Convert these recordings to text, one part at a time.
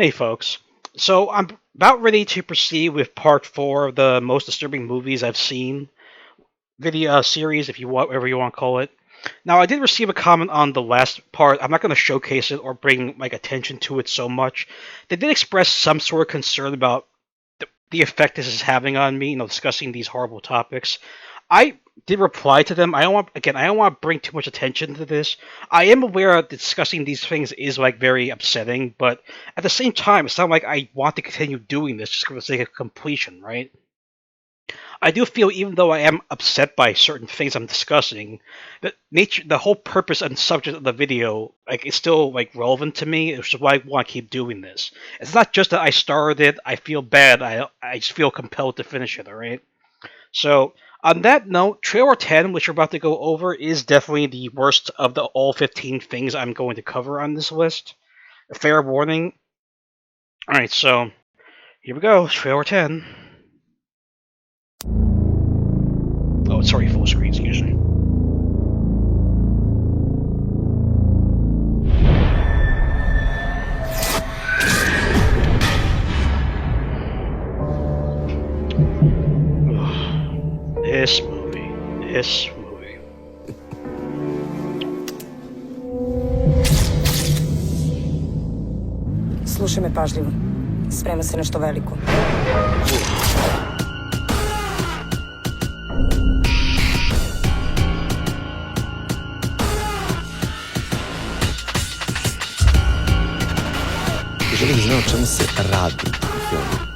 Hey folks. So I'm about ready to proceed with part 4 of the most disturbing movies I've seen video series, if you want, whatever you want to call it. Now I did receive a comment on the last part. I'm not going to showcase it or bring like attention to it so much. They did express some sort of concern about the effect this is having on me, discussing these horrible topics. I did reply to them. I don't want to bring too much attention to this. I am aware that discussing these things is like very upsetting, but at the same time, it's not like I want to continue doing this just for the sake of completion, right? I do feel even though I am upset by certain things I'm discussing, the whole purpose and subject of the video, like, is still like relevant to me, which is why I want to keep doing this. It's not just that I started it, I feel bad, I just feel compelled to finish it, alright? So, on that note, trailer 10, which we're about to go over, is definitely the worst of the all 15 things I'm going to cover on this list. A fair warning. Alright, so here we go, trailer 10. Oh, sorry, full screen, excuse me. This movie. This movie. Slušaj me pažljivo. Sprema se nešto veliko. Želim da znam o čemu se radi u filmu.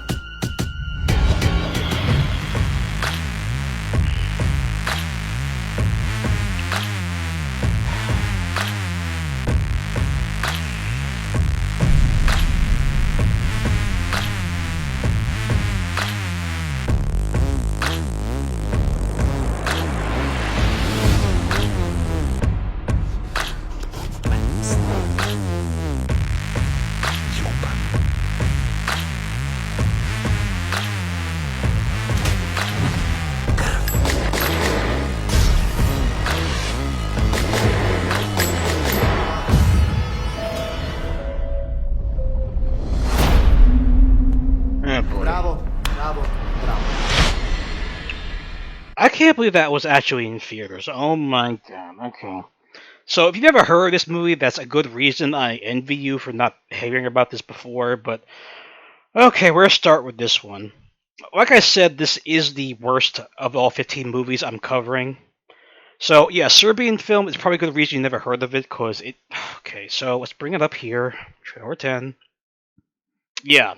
I can't believe that was actually in theaters. Oh my god, okay. So, if you've never heard of this movie, that's a good reason I envy you for not hearing about this before, but okay, we're gonna start with this one. Like I said, this is the worst of all 15 movies I'm covering. So, yeah, Serbian Film is probably a good reason you never heard of it, because it. Okay, so let's bring it up here. Trailer 10. Yeah,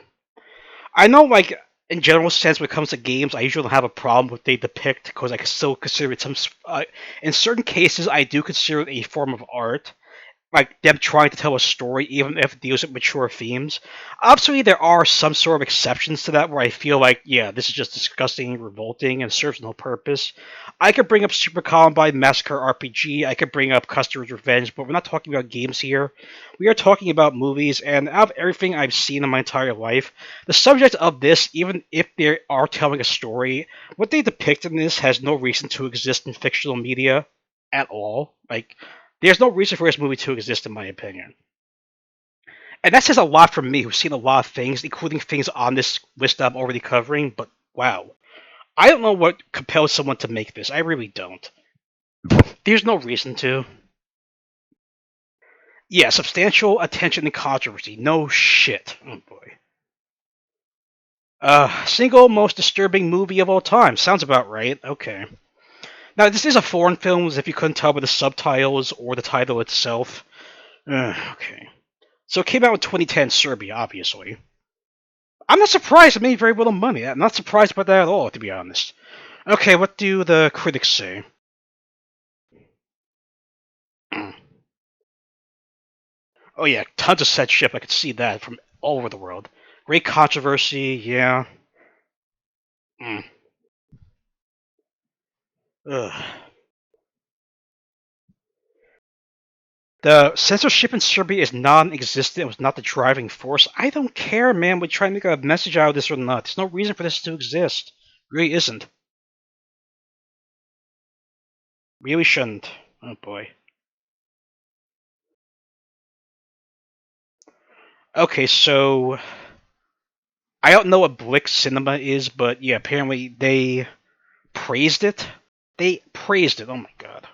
I know, like, in general sense, when it comes to games, I usually don't have a problem with they depict because I can still consider it in certain cases, I do consider it a form of art, like them trying to tell a story, even if it deals with mature themes. Obviously, there are some sort of exceptions to that where I feel like, yeah, this is just disgusting and revolting and serves no purpose. I could bring up Super Columbine Massacre RPG, I could bring up Custer's Revenge, but we're not talking about games here. We are talking about movies, and out of everything I've seen in my entire life, the subject of this, even if they are telling a story, what they depict in this has no reason to exist in fictional media at all. Like, there's no reason for this movie to exist, in my opinion. And that says a lot for me, who's seen a lot of things, including things on this list I'm already covering, but wow. I don't know what compels someone to make this. I really don't. There's no reason to. Yeah, substantial attention and controversy. No shit. Oh boy. Single most disturbing movie of all time. Sounds about right. Okay. Now, this is a foreign film, as if you couldn't tell by the subtitles or the title itself. Okay. So it came out in 2010, Serbia, obviously. I'm not surprised it made very little money. I'm not surprised by that at all, to be honest. Okay, what do the critics say? Oh yeah, tons of set ship. I could see that from all over the world. Great controversy, yeah. Mm. Ugh. The censorship in Serbia is non-existent. It was not the driving force. I don't care, man. We try to make a message out of this or not. There's no reason for this to exist. Really isn't. Really shouldn't. Oh boy. Okay, so I don't know what Blick Cinema is, but yeah, apparently they praised it. They praised it. Oh my god.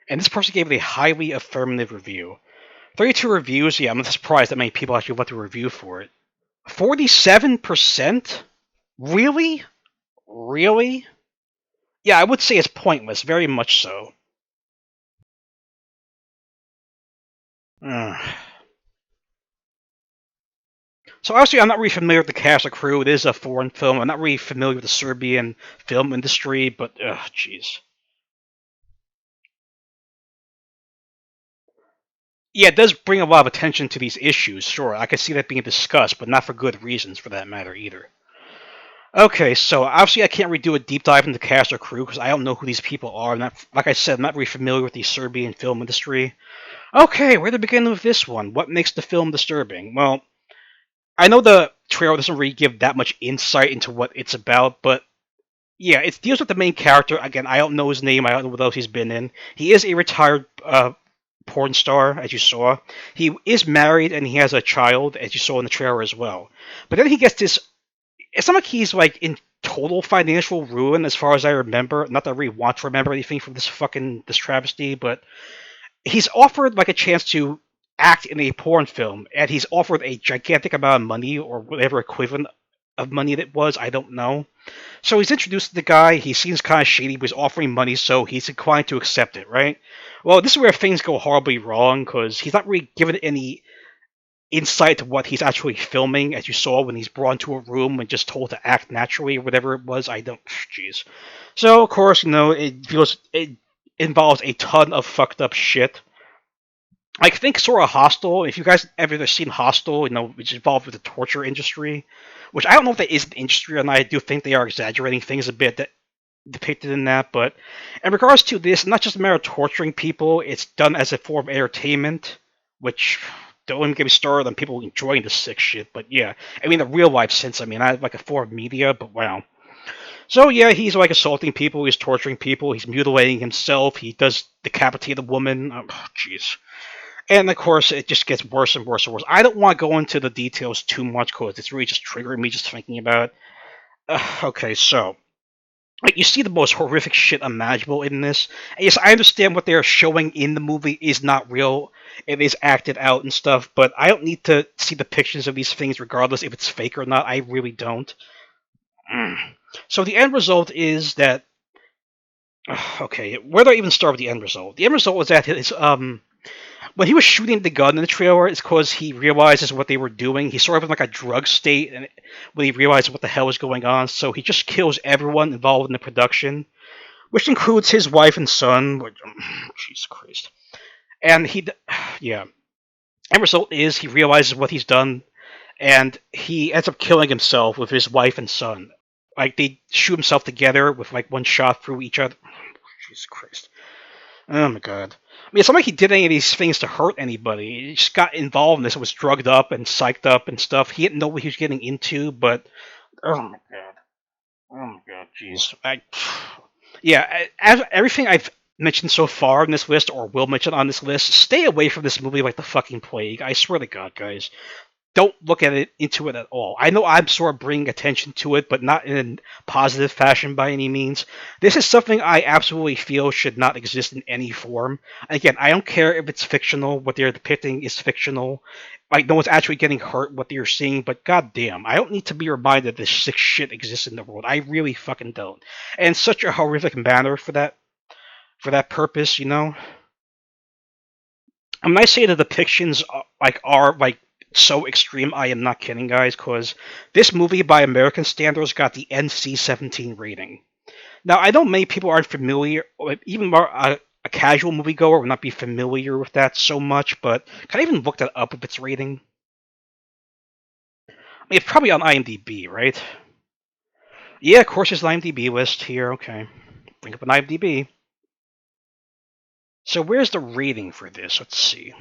And this person gave it a highly affirmative review. 32 reviews. Yeah, I'm not surprised that many people actually left a review for it. 47%? Really? Really? Yeah, I would say it's pointless. Very much so. Ugh. So obviously, I'm not really familiar with the cast or crew. It is a foreign film. I'm not really familiar with the Serbian film industry, but jeez. Yeah, it does bring a lot of attention to these issues. Sure, I could see that being discussed, but not for good reasons, for that matter, either. Okay, so obviously I can't really do a deep dive into the cast or crew because I don't know who these people are. I'm not, like I said, I'm not really familiar with the Serbian film industry. Okay, where to begin with this one? What makes the film disturbing? Well, I know the trailer doesn't really give that much insight into what it's about, but yeah, it deals with the main character. Again, I don't know his name. I don't know what else he's been in. He is a retired porn star, as you saw. He is married and he has a child, as you saw in the trailer as well. But then he gets this. It's not like he's like in total financial ruin, as far as I remember. Not that I really want to remember anything from this travesty, but he's offered like a chance to act in a porn film, and he's offered a gigantic amount of money or whatever equivalent of money that was. I don't know. So he's introduced to the guy. He seems kind of shady, but he's offering money, so he's inclined to accept it, right? Well, this is where things go horribly wrong because he's not really given any insight to what he's actually filming, as you saw when he's brought into a room and just told to act naturally or whatever it was. I don't. Jeez. So of course, it involves a ton of fucked up shit. I think sort of Hostel. If you guys ever seen Hostel, which is involved with the torture industry, which I don't know if that is an industry or not. I do think they are exaggerating things a bit that depicted in that. But in regards to this, not just a matter of torturing people, it's done as a form of entertainment, which don't even get me started on people enjoying this sick shit. But yeah, I mean, the real life sense. I mean, I like a form of media, but wow. So yeah, he's like assaulting people, he's torturing people, he's mutilating himself, he does decapitate a woman. Jeez. And of course, it just gets worse and worse and worse. I don't want to go into the details too much because it's really just triggering me just thinking about it. Okay, so like you see the most horrific shit imaginable in this. And yes, I understand what they're showing in the movie is not real. It is acted out and stuff, but I don't need to see depictions of these things regardless if it's fake or not. I really don't. Mm. So the end result is that okay, where do I even start with the end result? The end result was that his when he was shooting the gun in the trailer, it's because he realizes what they were doing. He's sort of in like a drug state, and when he realizes what the hell is going on, so he just kills everyone involved in the production, which includes his wife and son. Which, Jesus Christ! And yeah. End result is he realizes what he's done, and he ends up killing himself with his wife and son. Like they shoot himself together with like one shot through each other. Jesus Christ! Oh my god. I mean, it's not like he did any of these things to hurt anybody. He just got involved in this and was drugged up and psyched up and stuff. He didn't know what he was getting into, but oh my god. Oh my god, jeez. Yeah, as everything I've mentioned so far in this list or will mention on this list, stay away from this movie like the fucking plague. I swear to god, guys, don't look at it into it at all. I know I'm sort of bringing attention to it, but not in a positive fashion by any means. This is something I absolutely feel should not exist in any form. Again, I don't care if it's fictional, what they're depicting is fictional. Like no one's actually getting hurt what you're seeing, but goddamn, I don't need to be reminded this sick shit exists in the world. I really fucking don't. And such a horrific manner for that purpose. When I say the depictions are so extreme, I am not kidding, guys, because this movie, by American standards, got the NC-17 rating. Now, I know many people aren't familiar, or even a casual moviegoer would not be familiar with that so much, but can I even look that up with its rating? I mean, it's probably on IMDb, right? Yeah, of course, there's an IMDb list here. Okay, bring up an IMDb. So where's the rating for this? Let's see.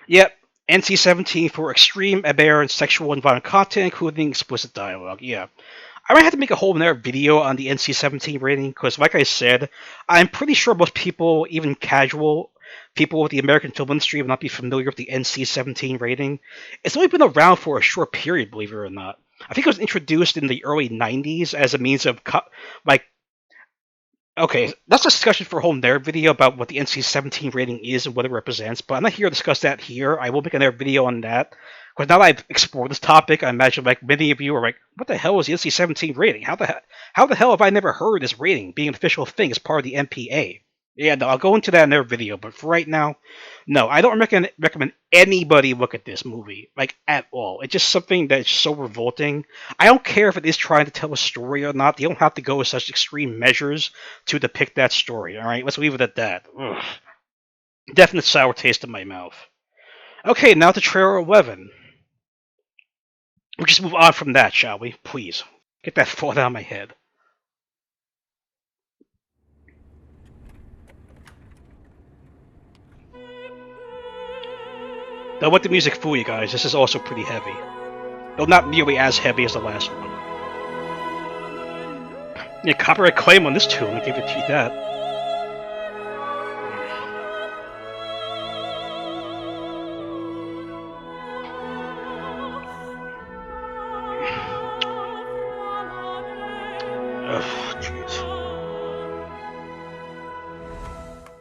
Yep, NC-17 for extreme, aberrant, sexual and violent content, including explicit dialogue. Yeah. I might have to make a whole other video on the NC-17 rating, because like I said, I'm pretty sure most people, even casual people with the American film industry will not be familiar with the NC-17 rating. It's only been around for a short period, believe it or not. I think it was introduced in the early 90s as a means of like okay, that's a discussion for a whole nerd video about what the NC-17 rating is and what it represents, but I'm not here to discuss that here. I will make another video on that. Because now that I've explored this topic, I imagine like many of you are like, what the hell is the NC-17 rating? How the hell have I never heard this rating being an official thing as part of the MPA? Yeah, no, I'll go into that in another video, but for right now, no, I don't recommend anybody look at this movie, like, at all. It's just something that's so revolting. I don't care if it is trying to tell a story or not. They don't have to go with such extreme measures to depict that story, alright? Let's leave it at that. Ugh. Definite sour taste in my mouth. Okay, now to trailer 11. We'll just move on from that, shall we? Please. Get that thought out of my head. Don't let the music fool you guys, this is also pretty heavy. Though not nearly as heavy as the last one. Yeah, copyright claim on this tune, I'll give it to you that. Oh, jeez.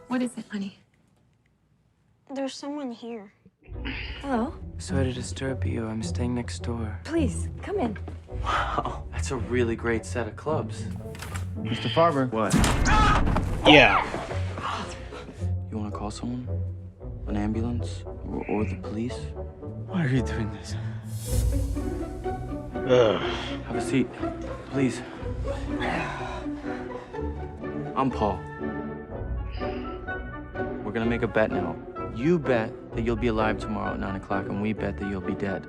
What is it, honey? There's someone here. Hello? Sorry to disturb you. I'm staying next door. Please, come in. Wow, that's a really great set of clubs. Mr. Farber. What? Yeah. You want to call someone? An ambulance? Or the police? Why are you doing this? Ugh. Have a seat, please. I'm Paul. We're gonna make a bet now. You bet that you'll be alive tomorrow at 9 o'clock, and we bet that you'll be dead.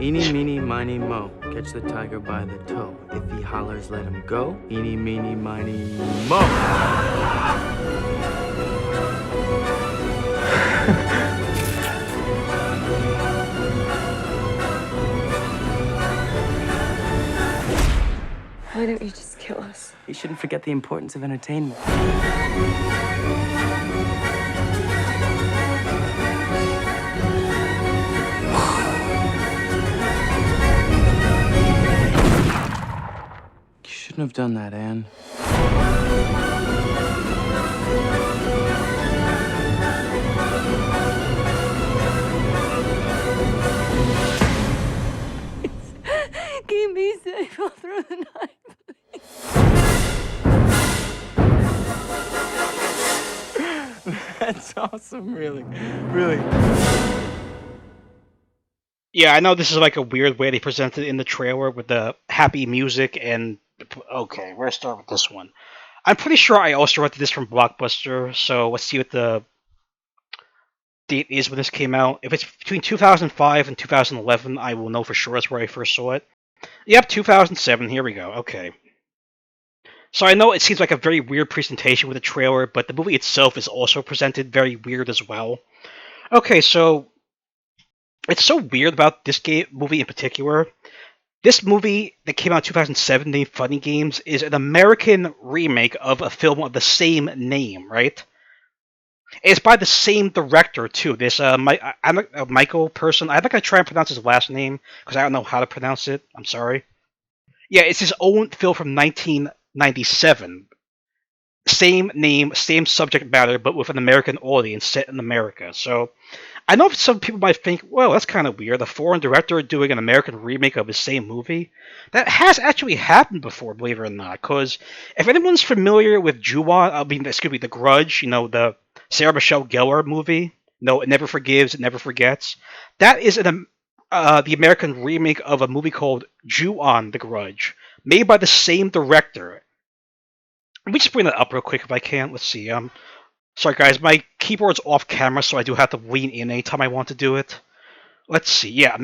Eeny, meeny, miny, mo. Catch the tiger by the toe. If he hollers, let him go. Eeny, meeny, miny, mo. Why don't you just kill us? You shouldn't forget the importance of entertainment. You shouldn't have done that, Anne. Keep me safe all through the night. That's awesome, really. Really. Yeah, I know this is like a weird way they present it in the trailer with the happy music and... Okay, where to start with this one? I'm pretty sure I also rented this from Blockbuster, so let's see what the date is when this came out. If it's between 2005 and 2011, I will know for sure that's where I first saw it. Yep, 2007, here we go, okay. So I know it seems like a very weird presentation with the trailer, but the movie itself is also presented very weird as well. Okay, so it's so weird about this movie in particular. This movie that came out in 2007 named Funny Games is an American remake of a film of the same name, right? It's by the same director, too. This I'm a Michael person. I'm not going to try and pronounce his last name, because I don't know how to pronounce it. I'm sorry. Yeah, it's his own film from 1997. Same name, same subject matter, but with an American audience set in America. So, I know some people might think, well, that's kind of weird. A foreign director doing an American remake of the same movie. That has actually happened before, believe it or not. Because if anyone's familiar with The Grudge, the Sarah Michelle Gellar movie, It Never Forgives, It Never Forgets. That is the American remake of a movie called Ju-on, The Grudge, made by the same director. Let me just bring that up real quick if I can. Let's see. Sorry guys, my keyboard's off camera, so I do have to lean in anytime I want to do it. Let's see. Yeah,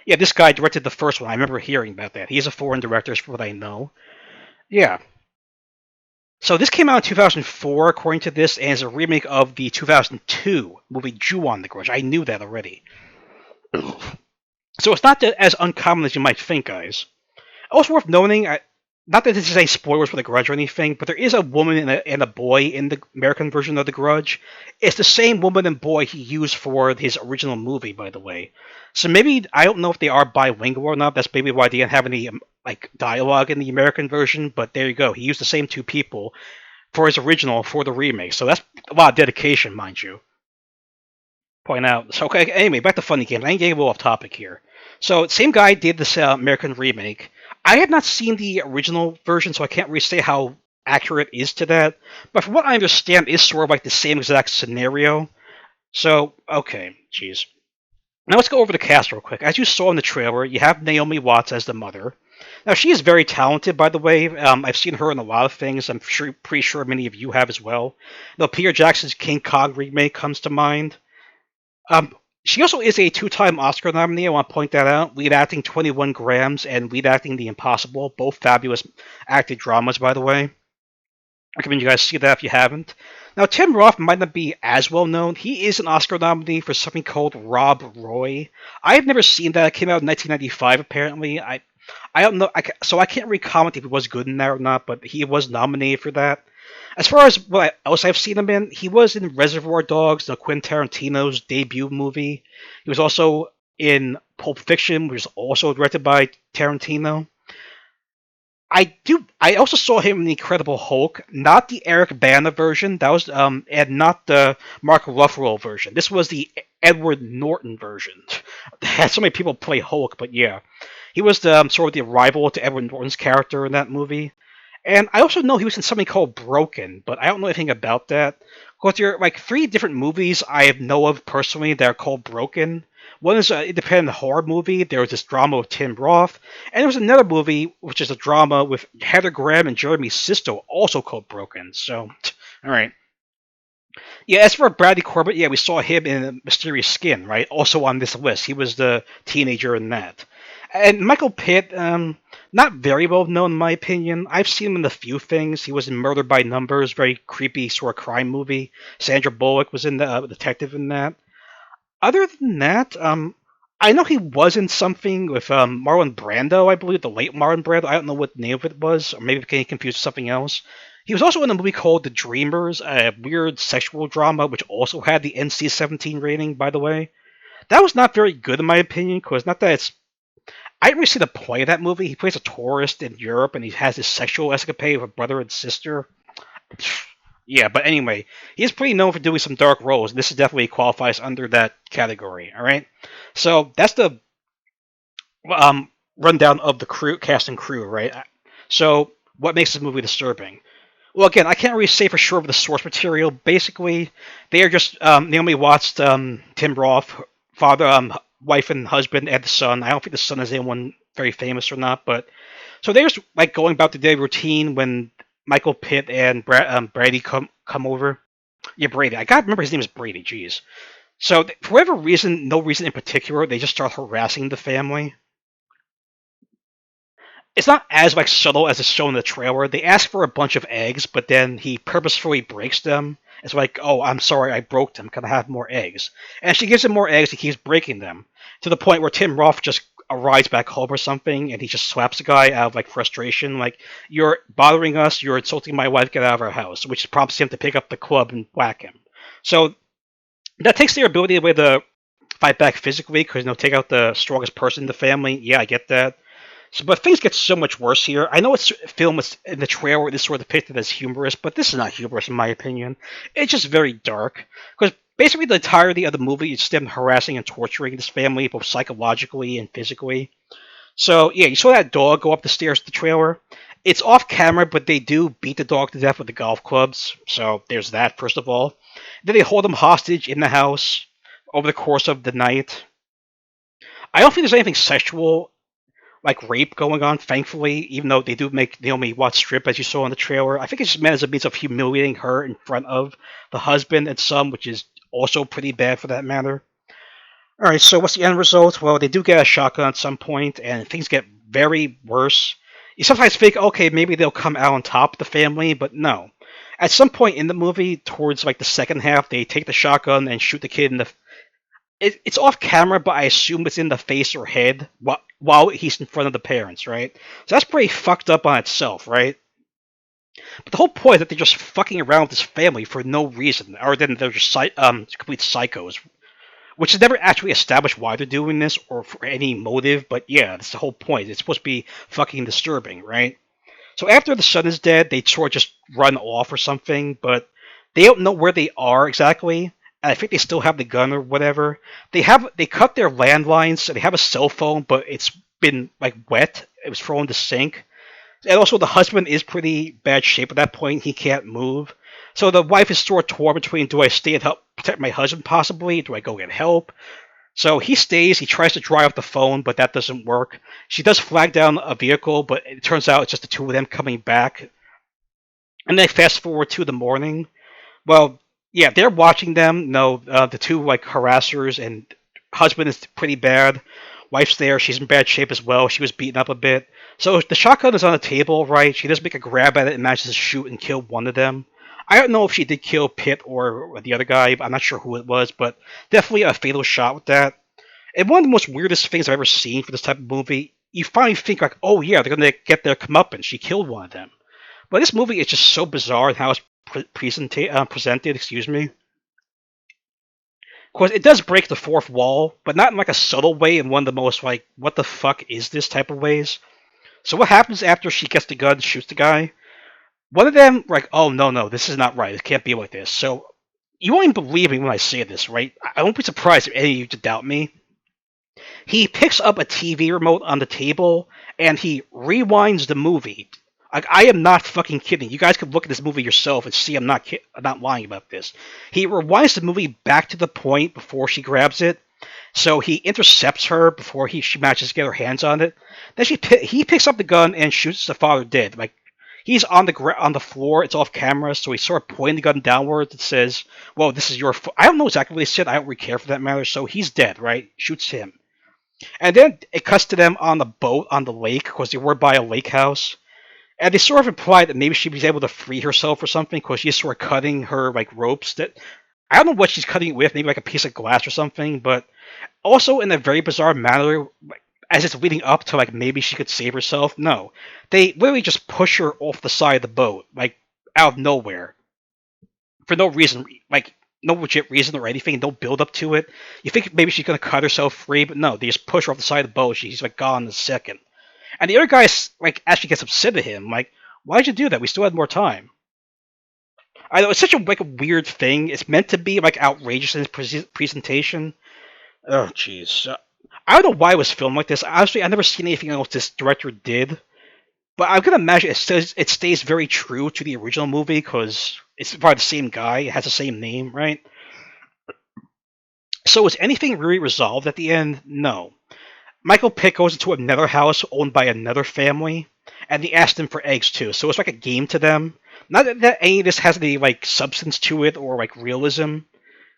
this guy directed the first one. I remember hearing about that. He's a foreign director, from what I know. Yeah. So this came out in 2004, according to this, and is a remake of the 2002 movie Ju-on, The Grudge. I knew that already. So it's not as uncommon as you might think, guys. Also worth noting, not that this is any spoilers for The Grudge or anything, but there is a woman and a boy in the American version of The Grudge. It's the same woman and boy he used for his original movie, by the way. So maybe I don't know if they are bilingual or not. That's maybe why they didn't have any like dialogue in the American version. But there you go. He used the same two people for his original for the remake. So that's a lot of dedication, mind you. Point out. So okay, anyway, back to funny games. I ain't getting a little off topic here. So same guy did this American remake. I have not seen the original version, so I can't really say how accurate it is to that. But from what I understand, it's sort of like the same exact scenario. So okay, jeez. Now let's go over the cast real quick. As you saw in the trailer, you have Naomi Watts as the mother. Now she is very talented, by the way. I've seen her in a lot of things. I'm sure, pretty sure many of you have as well. Now Peter Jackson's King Kong remake comes to mind. Um, she also is a two-time Oscar nominee. I want to point that out. Lead acting 21 Grams and lead acting The Impossible, both fabulous acted dramas, by the way. I recommend you guys see that if you haven't. Now, Tim Roth might not be as well known. He is an Oscar nominee for something called Rob Roy. I have never seen that. It came out in 1995, apparently. I don't know, so I can't really comment if he was good in that or not, but he was nominated for that. As far as what else I've seen him in, he was in Reservoir Dogs, Quentin Tarantino's debut movie. He was also in Pulp Fiction, which was also directed by Tarantino. I also saw him in the Incredible Hulk, not the Eric Bana version. That was and not the Mark Ruffalo version. This was the Edward Norton version. Had so many people play Hulk, but yeah, he was the sort of the rival to Edward Norton's character in that movie. And I also know he was in something called Broken, but I don't know anything about that. Because there are like three different movies I know of personally that are called Broken. One is an independent horror movie. There was this drama with Tim Roth. And there was another movie, which is a drama with Heather Graham and Jeremy Sisto, also called Broken. So, alright. Yeah, as for Bradley Corbett, yeah, we saw him in Mysterious Skin, right? Also on this list. He was the teenager in that. And Michael Pitt, not very well known in my opinion. I've seen him in a few things. He was in Murder by Numbers, very creepy sort of crime movie. Sandra Bullock was in the detective in that. Other than that, I know he was in something with Marlon Brando, I believe, the late Marlon Brando. I don't know what the name of it was, or maybe getting confused with something else. He was also in a movie called The Dreamers, a weird sexual drama, which also had the NC-17 rating, by the way. That was not very good in my opinion, because not that it's I didn't really see the point of that movie. He plays a tourist in Europe, and he has this sexual escapade with a brother and sister. Yeah, but anyway, he's pretty known for doing some dark roles, and this is definitely qualifies under that category. All right, so that's the rundown of the crew, cast and crew. Right. So what makes this movie disturbing? Well, again, I can't really say for sure of the source material. Basically, they are just Naomi Watts, Tim Roth, father, wife, and husband, and the son. I don't think the son is anyone very famous or not, but so they're just like going about the day routine when Michael Pitt and Brady come over. Yeah, Brady. I gotta remember his name is Brady. Jeez. So for whatever reason, no reason in particular, they just start harassing the family. It's not as like subtle as it's shown in the trailer. They ask for a bunch of eggs, but then he purposefully breaks them. It's like, oh, I'm sorry, I broke them. Can I have more eggs? And she gives him more eggs. He keeps breaking them to the point where Tim Roth just arrives back home or something, and he just slaps the guy out of like frustration, like you're bothering us, you're insulting my wife, get out of our house, which prompts him to pick up the club and whack him. So that takes their ability away to fight back physically, because take out the strongest person in the family. Yeah, I get that. So, but things get so much worse here. I know it's film is in the trailer. This sort of depicted as humorous, but this is not humorous in my opinion. It's just very dark because basically the entirety of the movie is them harassing and torturing this family, both psychologically and physically. So yeah, you saw that dog go up the stairs to the trailer. It's off camera, but they do beat the dog to death with the golf clubs. So there's that. First of all, then they hold him hostage in the house over the course of the night. I don't think there's anything sexual like rape going on, thankfully, even though they do make Naomi Watts strip, as you saw in the trailer. I think it's just meant as a means of humiliating her in front of the husband and son, which is also pretty bad for that matter. Alright, so what's the end result? Well, they do get a shotgun at some point, and things get very worse. You sometimes think, okay, maybe they'll come out on top of the family, but no. At some point in the movie, towards like the second half, they take the shotgun and shoot the kid in the it's off camera, but I assume it's in the face or head while he's in front of the parents, right? So that's pretty fucked up on itself, right? But the whole point is that they're just fucking around with this family for no reason, or then they're just complete psychos, which is never actually established why they're doing this or for any motive. But yeah, that's the whole point. It's supposed to be fucking disturbing, right? So after the son is dead, they sort of just run off or something, but they don't know where they are exactly. And I think they still have the gun or whatever. They cut their landlines, so they have a cell phone, but it's been like wet. It was thrown in the sink. And also, the husband is pretty bad shape at that point. He can't move. So the wife is sort of torn between: do I stay and help protect my husband, possibly? Do I go get help? So he stays. He tries to dry off the phone, but that doesn't work. She does flag down a vehicle, but it turns out it's just the two of them coming back. And then fast forward to the morning. Well, yeah, they're watching them. No, the two like harassers, and husband is pretty bad. Wife's there. She's in bad shape as well. She was beaten up a bit. So the shotgun is on the table, right? She does make a grab at it and manages to shoot and kill one of them. I don't know if she did kill Pitt or the other guy. I'm not sure who it was, but definitely a fatal shot with that. And one of the most weirdest things I've ever seen for this type of movie, you finally think like, oh yeah, they're gonna get their comeuppance. She killed one of them. But this movie is just so bizarre in how it's presented. Excuse me. Of course, it does break the fourth wall, but not in like a subtle way. In one of the most like, what the fuck is this type of ways. So what happens after she gets the gun, and shoots the guy? One of them like, oh no no, this is not right. It can't be like this. So you won't even believe me when I say this, right? I won't be surprised if any of you to doubt me. He picks up a TV remote on the table and he rewinds the movie. Like, I am not fucking kidding. You guys can look at this movie yourself and see I'm not lying about this. He rewinds the movie back to the point before she grabs it. So he intercepts her before she manages to get her hands on it. Then he picks up the gun and shoots the father dead. Like, he's on the floor. It's off camera, so he's sort of pointing the gun downwards. It says, "Well, this is your." I don't know exactly what he said. I don't really care for that matter. So he's dead, right? Shoots him. And then it cuts to them on the boat on the lake because they were by a lake house. And they sort of imply that maybe she was able to free herself or something because she's sort of cutting her like ropes. That I don't know what she's cutting it with, maybe like a piece of glass or something. But also in a very bizarre manner, like, as it's leading up to like maybe she could save herself. No, they literally just push her off the side of the boat, like out of nowhere, for no reason, like no legit reason or anything, no build up to it. You think maybe she's gonna cut herself free, but no, they just push her off the side of the boat. She's like gone in a second. And the other guy like actually gets upset at him, like, why'd you do that? We still had more time. I know it's such a like a weird thing. It's meant to be like outrageous in its presentation. Oh jeez. I don't know why it was filmed like this. Honestly, I've never seen anything else this director did. But I'm gonna imagine it stays very true to the original movie because it's probably the same guy. It has the same name, right? So is anything really resolved at the end? No. Michael Pitt goes into another house owned by another family, and they ask them for eggs too. So it's like a game to them. Not that any of this has any like substance to it or like realism.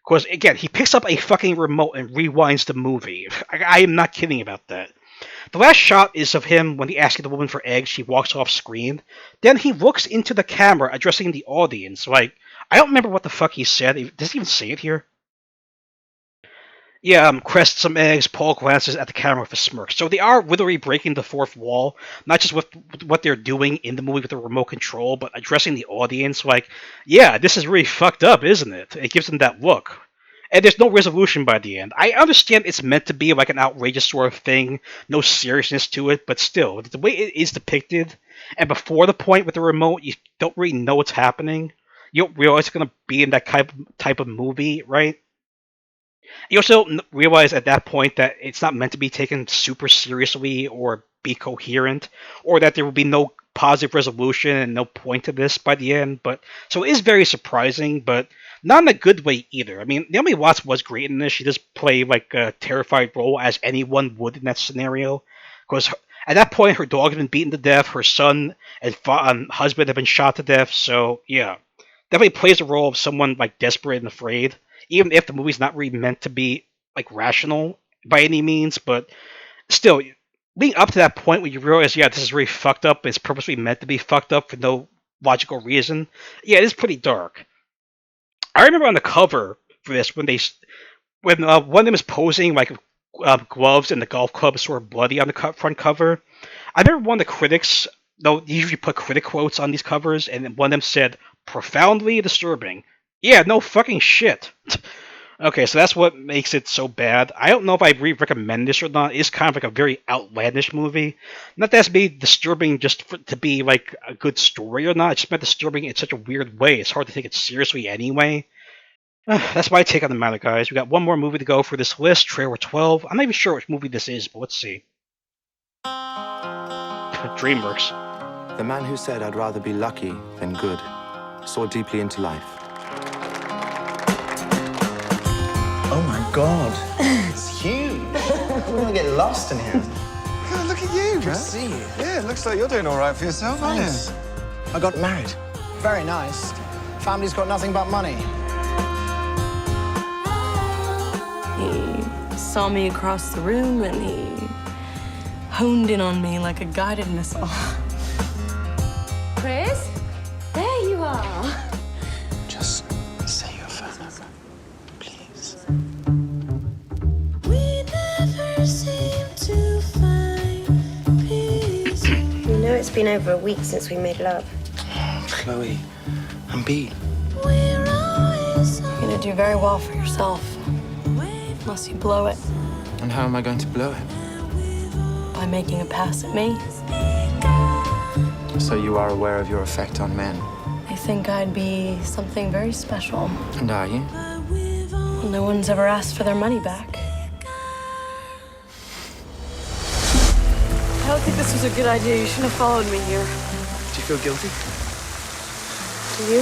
Because again, he picks up a fucking remote and rewinds the movie. I am not kidding about that. The last shot is of him when he asks the woman for eggs. She walks off screen. Then he looks into the camera, addressing the audience. Like, I don't remember what the fuck he said. Does he even say it here? Yeah, Crest some eggs. Paul glances at the camera with a smirk. So they are literally breaking the fourth wall, not just with what they're doing in the movie with the remote control, but addressing the audience. Like, yeah, this is really fucked up, isn't it? It gives them that look. And there's no resolution by the end. I understand it's meant to be like an outrageous sort of thing, no seriousness to it, but still, the way it is depicted, and before the point with the remote, you don't really know what's happening. You don't realize it's going to be in that type of movie, right? You also realize at that point that it's not meant to be taken super seriously or be coherent, or that there will be no positive resolution and no point to this by the end. But so it is very surprising, but not in a good way either. I mean, Naomi Watts was great in this. She does play like a terrified role as anyone would in that scenario, because at that point her dog had been beaten to death, her son and husband had been shot to death. So yeah, definitely plays the role of someone like desperate and afraid, even if the movie's not really meant to be like rational by any means. But still, leading up to that point when you realize, yeah, this is really fucked up. It's purposely meant to be fucked up for no logical reason. Yeah, it is pretty dark. I remember on the cover for this when when one of them is posing like gloves and the golf club is sort of bloody on the front cover. I remember one of the critics, though, usually put critic quotes on these covers, and one of them said, "Profoundly disturbing." Yeah, no fucking shit. Okay, so that's what makes it so bad. I don't know if I recommend this or not. It's kind of like a very outlandish movie. Not that it's be disturbing just to be like a good story or not. It's just meant disturbing in such a weird way. It's hard to take it seriously anyway. That's my take on the matter, guys. We got one more movie to go for this list, trailer 12. I'm not even sure which movie this is, but let's see. DreamWorks. The man who said I'd rather be lucky than good saw deeply into life. Oh my god. It's huge. We're gonna get lost in here. God, look at you, Good to man. see you. Yeah, it looks like you're doing all right for yourself, aren't Thanks. I got married. Very nice. Family's got nothing but money. He saw me across the room and he honed in on me like a guided missile. Chris? There you are. Just say you're fan of her, please. We never seem to find peace. You know it's been over a week since we made love. Oh, Chloe, I'm beat. We're always You're gonna do very well for yourself. Unless you blow it And how am I going to blow it? by making a pass at me. So you are aware of your effect on men. I think I'd be something very special. And are you? Well, no one's ever asked for their money back. I don't think this was a good idea. You shouldn't have followed me here. Do you feel guilty? Do you?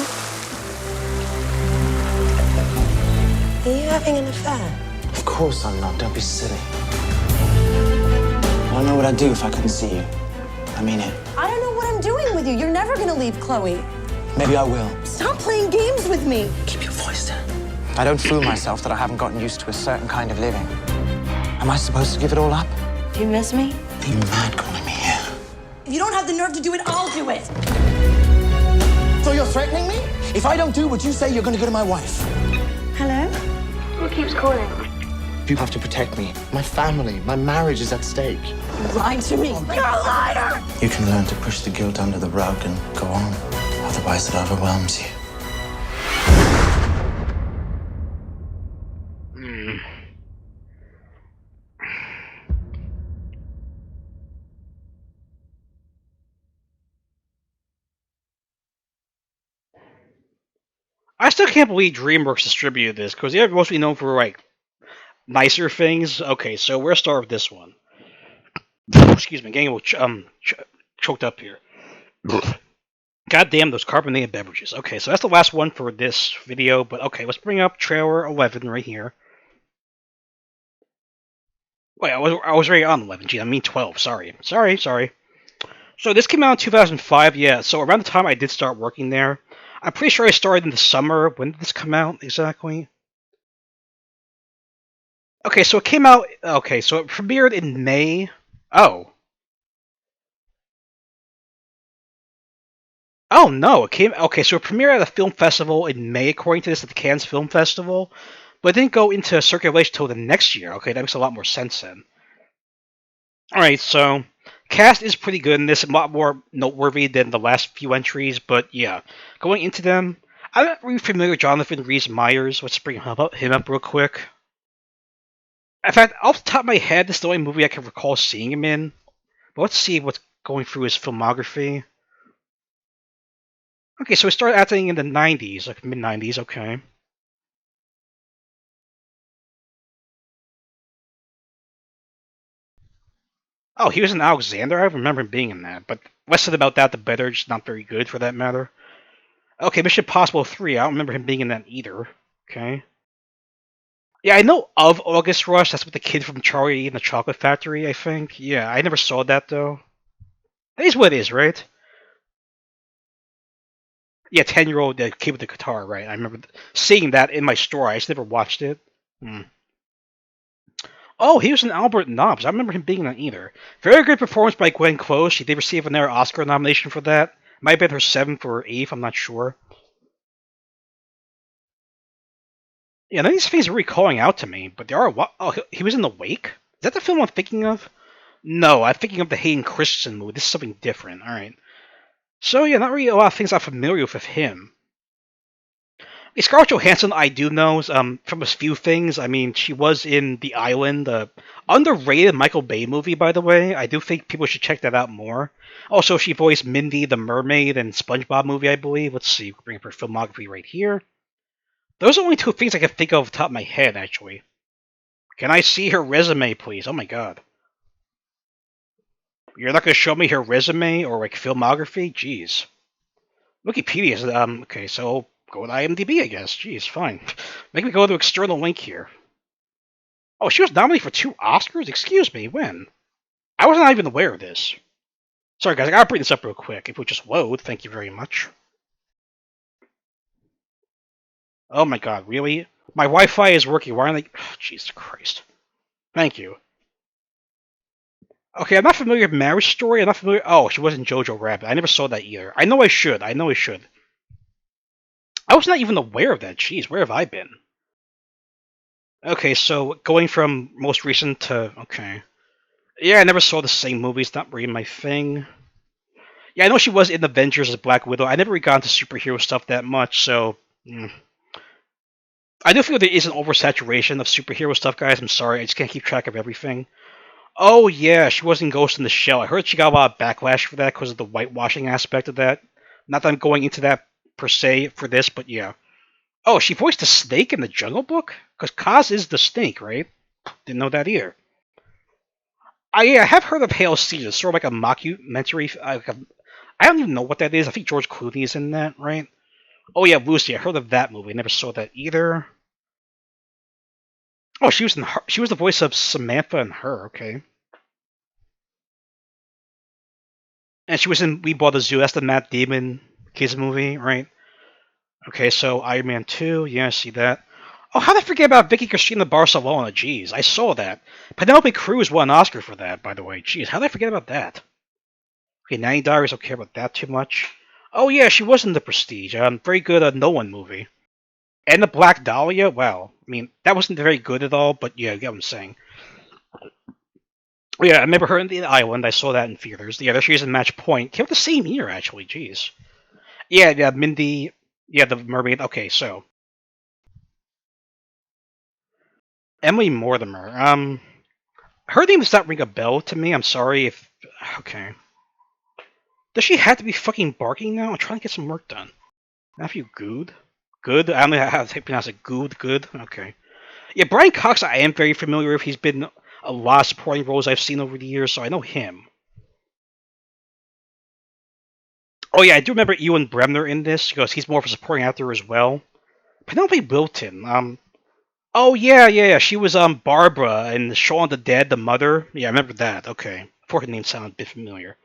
Are you having an affair? Of course I'm not. Don't be silly. I don't know what I'd do if I couldn't see you. I mean it. I don't know what I'm doing with you. You're never gonna leave Chloe. Maybe I will. Stop playing games with me. Keep your voice down. I don't fool myself that I haven't gotten used to a certain kind of living. Am I supposed to give it all up? Do you miss me? Are you mad calling me here? If you don't have the nerve to do it, I'll do it. So you're threatening me? If I don't do what you say, you're going to go to my wife. Hello? Who keeps calling? You have to protect me. My family, my marriage is at stake. You lied to me. You're a liar. You can learn to push the guilt under the rug and go on. Otherwise, it overwhelms you. I still can't believe DreamWorks distributed this, because they're mostly known for, like, nicer things. Okay, so we'll start with this one. Excuse me, getting a little choked up here. God damn those carbonated beverages. Okay, so that's the last one for this video, but okay, let's bring up trailer 11 right here. Wait, I was already on 11. Gee, I mean 12. Sorry. So this came out in 2005, yeah, so around the time I did start working there. I'm pretty sure I started in the summer. When did this come out exactly? Okay, so it came out. Okay, so it premiered in May. Oh. Oh no, it came. Okay, so it premiered at a film festival in May, according to this, at the Cannes Film Festival, but it didn't go into circulation until the next year. Okay, that makes a lot more sense then. Alright, so cast is pretty good in this, a lot more noteworthy than the last few entries, but yeah. Going into them, I'm not really familiar with Jonathan Rhys-Meyers. Let's bring him up real quick. In fact, off the top of my head, this is the only movie I can recall seeing him in. But let's see what's going through his filmography. Okay, so he started acting in the 90s, like mid-90s, okay. Oh, he was in Alexander? I remember him being in that, but less said about that, the better. Just not very good, for that matter. Okay, Mission Impossible 3. I don't remember him being in that either. Okay. Yeah, I know of August Rush. That's with the kid from Charlie and the Chocolate Factory, I think. Yeah, I never saw that, though. That is what it is, right? Yeah, 10-year-old kid with the guitar, right? I remember seeing that in my store. I just never watched it. Oh, he was in Albert Nobbs. I remember him being in that either. Very good performance by Glenn Close. She did receive another Oscar nomination for that. Might have been her 7th or 8th, I'm not sure. Yeah, none of these things are really calling out to me, but there are. Oh, he was in The Wake? Is that the film I'm thinking of? No, I'm thinking of the Hayden Christensen movie. This is something different. All right. So yeah, not really a lot of things I'm familiar with him. Scarlett Johansson, I do know from a few things. I mean, she was in The Island, the underrated Michael Bay movie, by the way. I do think people should check that out more. Also, she voiced Mindy the Mermaid in SpongeBob movie, I believe. Let's see, bring up her filmography right here. Those are only two things I can think of off the top of my head, actually. Can I see her resume, please? Oh my god. You're not gonna show me her resume or like filmography? Jeez. Wikipedia is okay, so go with IMDb, I guess. Jeez, fine. Make me go to external link here. Oh, she was nominated for 2 Oscars? Excuse me, when? I was not even aware of this. Sorry guys, I gotta bring this up real quick. If we just load, thank you very much. Oh my god, really? My Wi-Fi is working. Why aren't they? Oh, Jesus Christ. Thank you. Okay, I'm not familiar with Marriage Story. I'm not familiar. Oh, she wasn't Jojo Rabbit. I never saw that either. I know I should. I know I should. I was not even aware of that. Jeez, where have I been? Okay, so going from most recent to okay. Yeah, I never saw the same movies. Not really my thing. Yeah, I know she was in Avengers as Black Widow. I never really got into superhero stuff that much, so I do feel there is an oversaturation of superhero stuff, guys. I'm sorry, I just can't keep track of everything. Oh yeah, she was in Ghost in the Shell. I heard she got a lot of backlash for that because of the whitewashing aspect of that. Not that I'm going into that per se for this, but yeah. Oh, she voiced the snake in the Jungle Book? Because Kaz is the snake, right? Didn't know that either. Yeah, I have heard of Hail Caesar. It's sort of like a mockumentary. I don't even know what that is. I think George Clooney is in that, right? Oh yeah, Lucy. I heard of that movie. I never saw that either. Oh, she was in her, she was the voice of Samantha in Her. Okay, and she was in We Bought the Zoo. That's the Matt Damon kids movie, right? Okay, so Iron Man 2. Yeah, I see that. Oh, how did I forget about Vicky Cristina Barcelona? Jeez, I saw that. Penelope Cruz won an Oscar for that, by the way. Jeez, how did I forget about that? Okay, 90 Diaries. Don't care about that too much. Oh yeah, she was in The Prestige. Very good Nolan movie. And the Black Dahlia. Wow, I mean that wasn't very good at all, but yeah, you get what I'm saying. Oh, yeah, I remember her in The Island. I saw that in theaters. Yeah, there she is in Match Point. Came out the same year, actually. Jeez. Yeah, yeah, Mindy. Yeah, the mermaid. Okay, so Emily Mortimer. Her name does not ring a bell to me. I'm sorry if. Okay. Does she have to be fucking barking now? I'm trying to get some work done. Matthew Good. Good. I don't know how to pronounce it. Good. Good. Okay. Yeah, Brian Cox. I am very familiar with. He's been a lot of supporting roles I've seen over the years, so I know him. Oh yeah, I do remember Ewan Bremner in this because he's more of a supporting actor as well. Penelope Wilton. Oh yeah, yeah, yeah. She was Barbara in Shaun of the Dead, the mother. Yeah, I remember that. Okay, before her name sounded a bit familiar.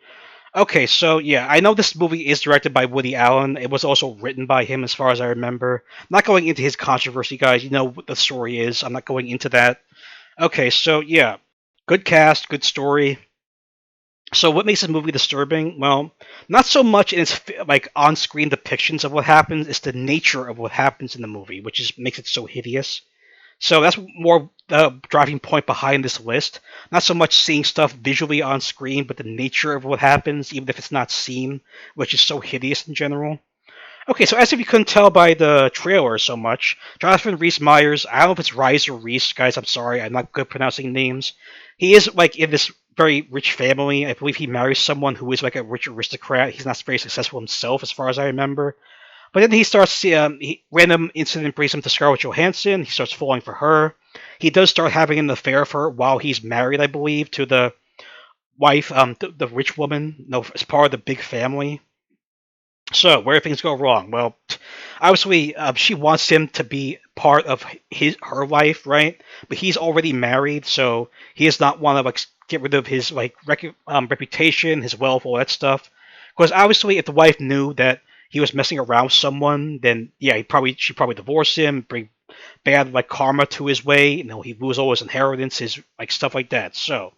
Okay, so yeah, I know this movie is directed by Woody Allen. It was also written by him, as far as I remember. I'm not going into his controversy, guys. You know what the story is. I'm not going into that. Okay, so yeah, good cast, good story. So what makes this movie disturbing? Well, not so much in its like on-screen depictions of what happens. It's the nature of what happens in the movie, which is makes it so hideous. So that's more the driving point behind this list. Not so much seeing stuff visually on screen, but the nature of what happens, even if it's not seen, which is so hideous in general. Okay, so as if you couldn't tell by the trailer so much, Jonathan Rhys Myers, I don't know if it's Rise or Reese, guys, I'm sorry, I'm not good at pronouncing names. He is like in this very rich family. I believe he marries someone who is like a rich aristocrat. He's not very successful himself, as far as I remember. But then he starts, random incident brings him to Scarlett Johansson. He starts falling for her. He does start having an affair with her while he's married, I believe, to the wife, the rich woman, no, as part of the big family. So, where do things go wrong? Well, obviously, she wants him to be part of her life, right? But he's already married, so he does not want to like get rid of his like reputation, his wealth, all that stuff. Because obviously, if the wife knew that he was messing around with someone, then yeah, she'd probably divorce him, bring bad like karma to his way. You know, he lose all his inheritance, his like stuff like that. So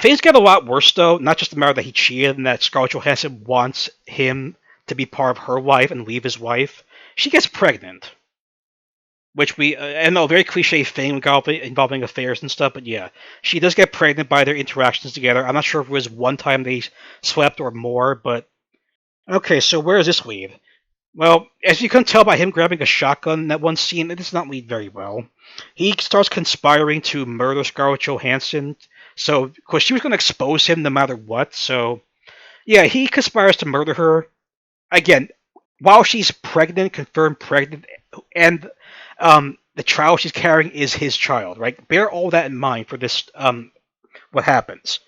things get a lot worse, though. Not just the matter that he cheated and that Scarlett Johansson wants him to be part of her life and leave his wife. She gets pregnant, which I know, very cliche thing involving affairs and stuff, but yeah, she does get pregnant by their interactions together. I'm not sure if it was one time they slept or more, but okay, so where does this lead? Well, as you can tell by him grabbing a shotgun in that one scene, it does not lead very well. He starts conspiring to murder Scarlett Johansson, so, of course, she was going to expose him no matter what, so, yeah, he conspires to murder her. Again, while she's pregnant, confirmed pregnant, and the child she's carrying is his child, right? Bear all that in mind for this, what happens.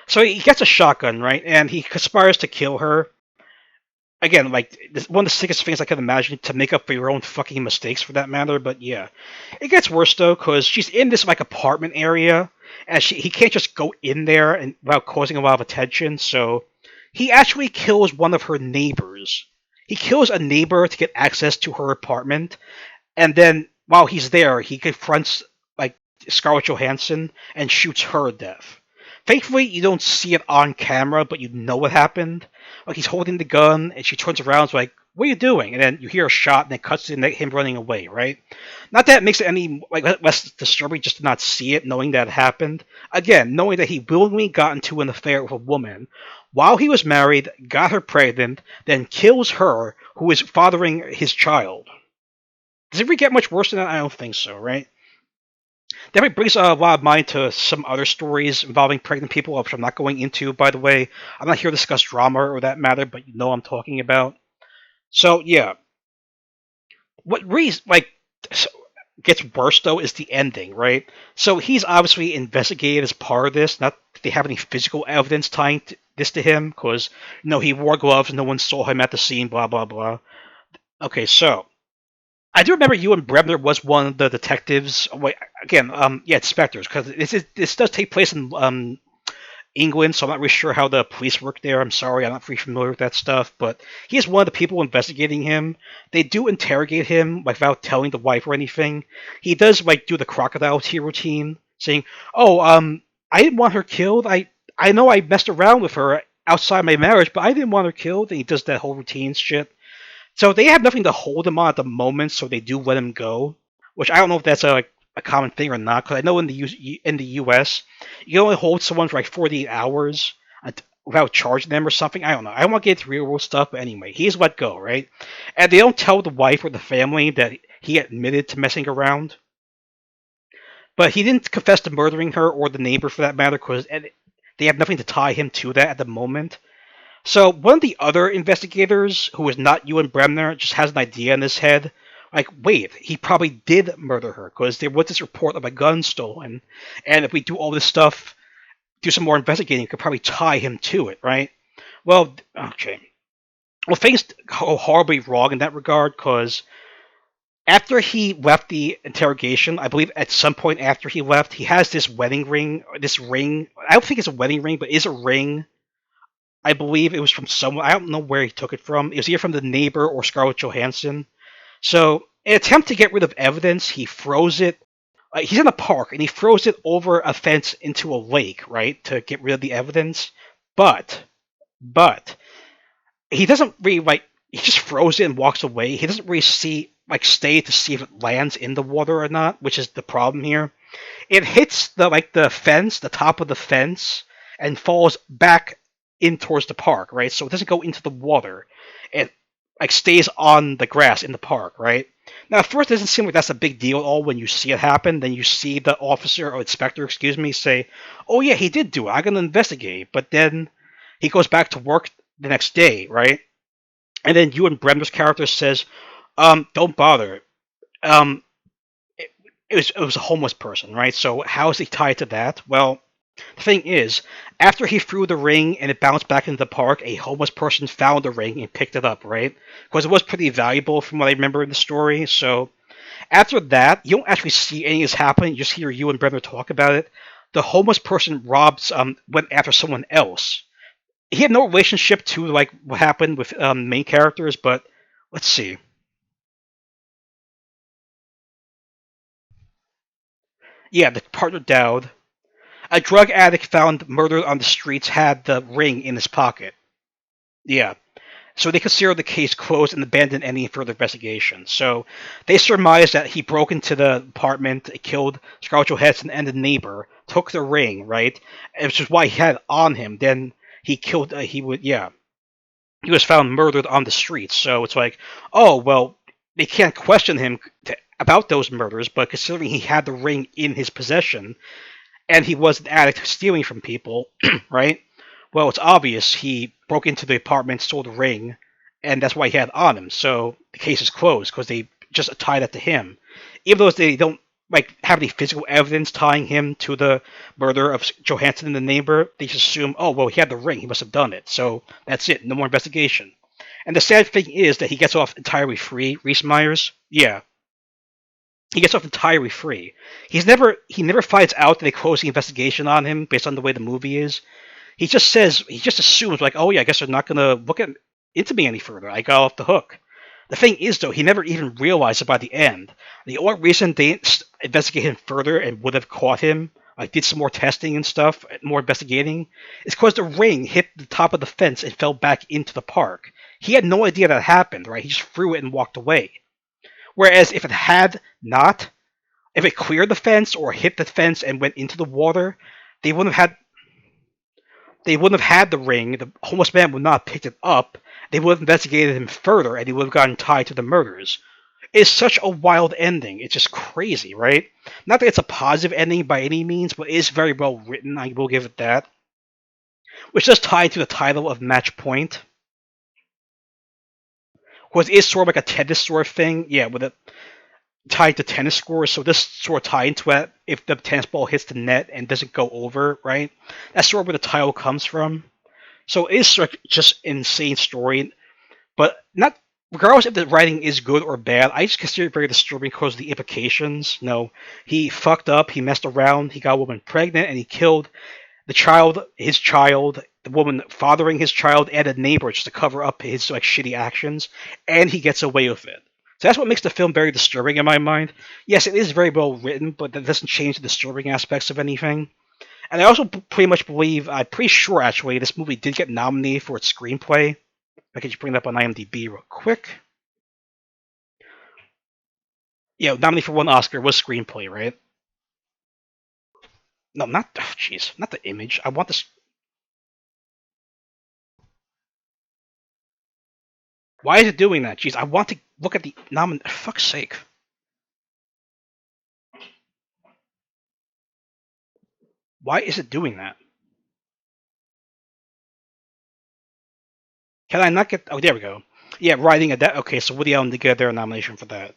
So he gets a shotgun, right, and he conspires to kill her. Again, like, one of the sickest things I can imagine to make up for your own fucking mistakes, for that matter. But yeah, it gets worse though, because she's in this like apartment area, and he can't just go in there and without causing a lot of attention. So he actually kills one of her neighbors. He kills a neighbor to get access to her apartment, and then while he's there, he confronts like Scarlett Johansson and shoots her to death. Thankfully, you don't see it on camera, but you know what happened. Like, he's holding the gun, and she turns around, and is like, "What are you doing?" And then you hear a shot, and it cuts to him running away. Right? Not that it makes it any like less disturbing just to not see it, knowing that it happened. Again, knowing that he willingly got into an affair with a woman while he was married, got her pregnant, then kills her, who is fathering his child. Does it really get much worse than that? I don't think so, right? That brings a lot of mind to some other stories involving pregnant people, which I'm not going into, by the way. I'm not here to discuss drama or that matter, but you know what I'm talking about. So, yeah. What really, like, gets worse, though, is the ending, right? So he's obviously investigated as part of this. Not that they have any physical evidence tying this to him, because, he wore gloves, no one saw him at the scene, blah, blah, blah. Okay, so I do remember Ewan Bremner was one of the detectives. Wait, again, yeah, inspectors, because this does take place in England, so I'm not really sure how the police work there. I'm sorry, I'm not really familiar with that stuff, but he is one of the people investigating him. They do interrogate him, like, without telling the wife or anything. He does like do the crocodile tear routine, saying, "Oh, I didn't want her killed. I know I messed around with her outside my marriage, but I didn't want her killed." And he does that whole routine shit. So they have nothing to hold him on at the moment, so they do let him go. Which I don't know if that's a common thing or not, because I know in the U.S. you can only hold someone for like 48 hours without charging them or something. I don't know. I don't want to get into real world stuff, but anyway, he's let go, right? And they don't tell the wife or the family that he admitted to messing around. But he didn't confess to murdering her or the neighbor for that matter, because they have nothing to tie him to that at the moment. So one of the other investigators, who is not Ewan Bremner, just has an idea in his head. Like, wait, he probably did murder her, because there was this report of a gun stolen, and if we do all this stuff, do some more investigating, we could probably tie him to it, right? Well, okay. Well, things go horribly wrong in that regard, because after he left the interrogation, I believe at some point after he left, he has this wedding ring, this ring. I don't think it's a wedding ring, but it is a ring. I believe it was from someone. I don't know where he took it from. It was either from the neighbor or Scarlett Johansson. So, in an attempt to get rid of evidence, he throws it. He's in a park and he throws it over a fence into a lake, right, to get rid of the evidence. But, but he doesn't really like. He just throws it and walks away. He doesn't really stay to see if it lands in the water or not, which is the problem here. It hits the fence, the top of the fence, and falls back in towards the park, right? So it doesn't go into the water. It stays on the grass in the park, right? Now, at first, it doesn't seem like that's a big deal at all when you see it happen. Then you see the officer or inspector, excuse me, say, "Oh yeah, he did do it. I'm gonna investigate." But then he goes back to work the next day, right? And then Ewan Bremner's character says, "Don't bother. Um, it was a homeless person, right? So how is he tied to that? Well, the thing is, after he threw the ring and it bounced back into the park, a homeless person found the ring and picked it up, right? Because it was pretty valuable from what I remember in the story. So after that, you don't actually see any of this happening. You just hear you and Bremner talk about it. The homeless person went after someone else. He had no relationship to like what happened with main characters, but let's see. Yeah, the partner Dowd, a drug addict found murdered on the streets, had the ring in his pocket. Yeah. So they considered the case closed and abandoned any further investigation. So they surmised that he broke into the apartment, killed Scarlett Johansson and the neighbor, took the ring, right? Which is why he had it on him. Then he killed. He was found murdered on the streets. So it's like, oh well, they can't question him about those murders, but considering he had the ring in his possession and he was an addict stealing from people, right? Well, it's obvious he broke into the apartment, stole the ring, and that's why he had it on him. So the case is closed because they just tie that to him, even though they don't like have any physical evidence tying him to the murder of Johansson and the neighbor. They just assume, oh well, he had the ring, he must have done it. So that's it, no more investigation. And the sad thing is that he gets off entirely free. Reese Myers, yeah, he gets off entirely free. He never finds out that they close the investigation on him based on the way the movie is. He just assumes like, oh yeah, I guess they're not gonna into me any further. I got off the hook. The thing is though, he never even realized it by the end. The only reason they didn't investigate him further and would have caught him, like did some more testing and stuff, more investigating, is because the ring hit the top of the fence and fell back into the park. He had no idea that happened, right? He just threw it and walked away. Whereas if it had not, if it cleared the fence or hit the fence and went into the water, they wouldn't have had the ring. The homeless man would not have picked it up. They would have investigated him further, and he would have gotten tied to the murders. It's such a wild ending. It's just crazy, right? Not that it's a positive ending by any means, but it is very well written. I will give it that. Which does tie to the title of Match Point. Because it is sort of like a tennis sort of thing. Yeah, with it tied to tennis scores. So this sort of tie into it if the tennis ball hits the net and doesn't go over, right? That's sort of where the title comes from. So it is sort of just an insane story, but not regardless if the writing is good or bad. I just consider it very disturbing because of the implications. No, he fucked up, he messed around, he got a woman pregnant, and he killed his child, the woman fathering his child, and a neighbor just to cover up his like shitty actions, and he gets away with it. So that's what makes the film very disturbing in my mind. Yes, it is very well written, but that doesn't change the disturbing aspects of anything. And I also pretty much believe, I'm pretty sure actually, this movie did get nominated for its screenplay. I can just bring it up on IMDb real quick. Yeah, nominated for one Oscar was screenplay, right? No, not, oh, jeez, not the image. I want this. Why is it doing that? Jeez, I want to look at the fuck's sake. Why is it doing that? Can I not get? Oh, there we go. Yeah, writing a that. Okay, so Woody Allen did get their nomination for that.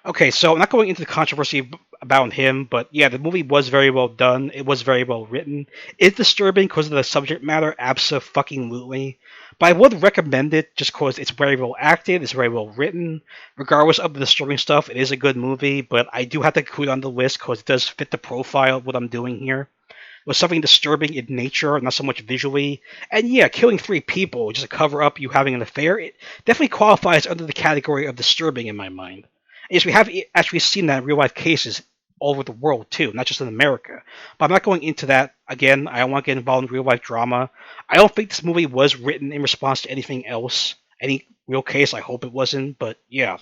Okay, so I'm not going into the controversy about him, but yeah, the movie was very well done. It was very well written. It's disturbing because of the subject matter, absolutely. But I would recommend it just because it's very well acted, it's very well written. Regardless of the disturbing stuff, it is a good movie, but I do have to include it on the list because it does fit the profile of what I'm doing here. It was something disturbing in nature, not so much visually. And yeah, killing three people just to cover up you having an affair, it definitely qualifies under the category of disturbing in my mind. Yes, we have actually seen that in real life cases all over the world too, not just in America. But I'm not going into that again. I don't want to get involved in real life drama. I don't think this movie was written in response to anything else, any real case. I hope it wasn't. But yeah,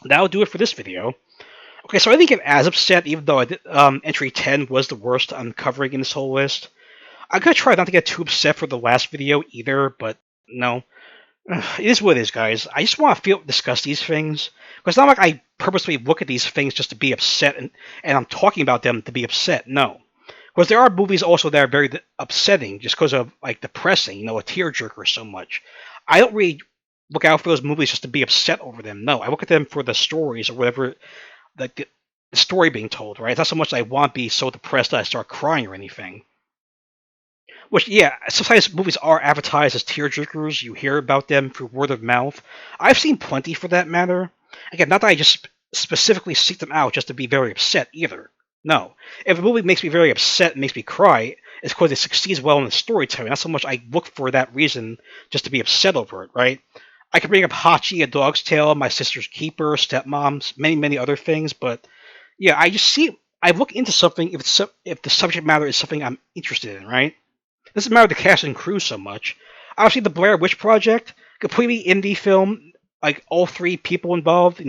that'll do it for this video. Okay, so I didn't get as upset, even though I did, entry 10 was the worst I'm covering in this whole list. I'm gonna try not to get too upset for the last video either, but no. It is what it is, guys. I just want to discuss these things. Because it's not like I purposely look at these things just to be upset and I'm talking about them to be upset. No. Because there are movies also that are very upsetting just because of, like, depressing, a tearjerker so much. I don't really look out for those movies just to be upset over them. No, I look at them for the stories or whatever, like the story being told, right? It's not so much that I want to be so depressed that I start crying or anything. Which, yeah, sometimes movies are advertised as tearjerkers. You hear about them through word of mouth. I've seen plenty for that matter. Again, not that I just specifically seek them out just to be very upset either. No. If a movie makes me very upset and makes me cry, it's because it succeeds well in the storytelling. Not so much I look for that reason just to be upset over it, right? I could bring up Hachi, A Dog's Tale, My Sister's Keeper, Stepmoms, many other things, but yeah, I look into something if the subject matter is something I'm interested in, right? It doesn't matter the cast and crew so much. Obviously, the Blair Witch Project completely indie film. Like all three people involved,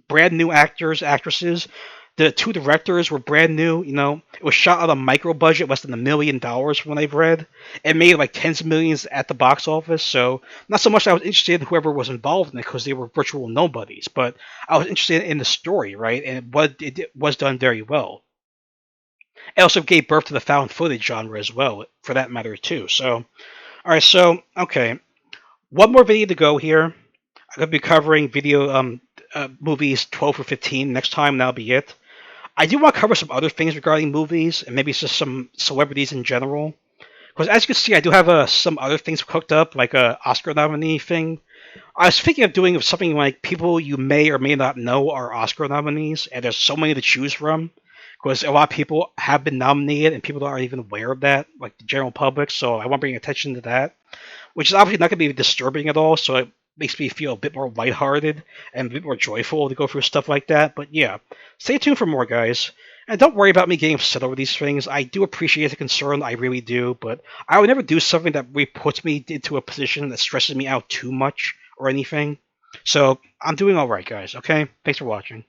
brand new actors, actresses. The two directors were brand new. It was shot on a micro budget, less than $1 million from what I've read. It made like tens of millions at the box office. So not so much I was interested in whoever was involved in it because they were virtual nobodies, but I was interested in the story, right? And what it was done very well. It also gave birth to the found footage genre as well, for that matter too. So, all right, so okay, one more video to go here. I'm gonna be covering video movies 12 or 15 next time. And that'll be it. I do want to cover some other things regarding movies and maybe just some celebrities in general. Because as you can see, I do have some other things cooked up, like a Oscar nominee thing. I was thinking of doing something like people you may or may not know are Oscar nominees, and there's so many to choose from. Because a lot of people have been nominated, and people aren't even aware of that, like the general public. So I want to bring attention to that, which is obviously not going to be disturbing at all. So it makes me feel a bit more lighthearted and a bit more joyful to go through stuff like that. But yeah, stay tuned for more, guys. And don't worry about me getting upset over these things. I do appreciate the concern, I really do, but I would never do something that really puts me into a position that stresses me out too much or anything. So I'm doing alright, guys, okay? Thanks for watching.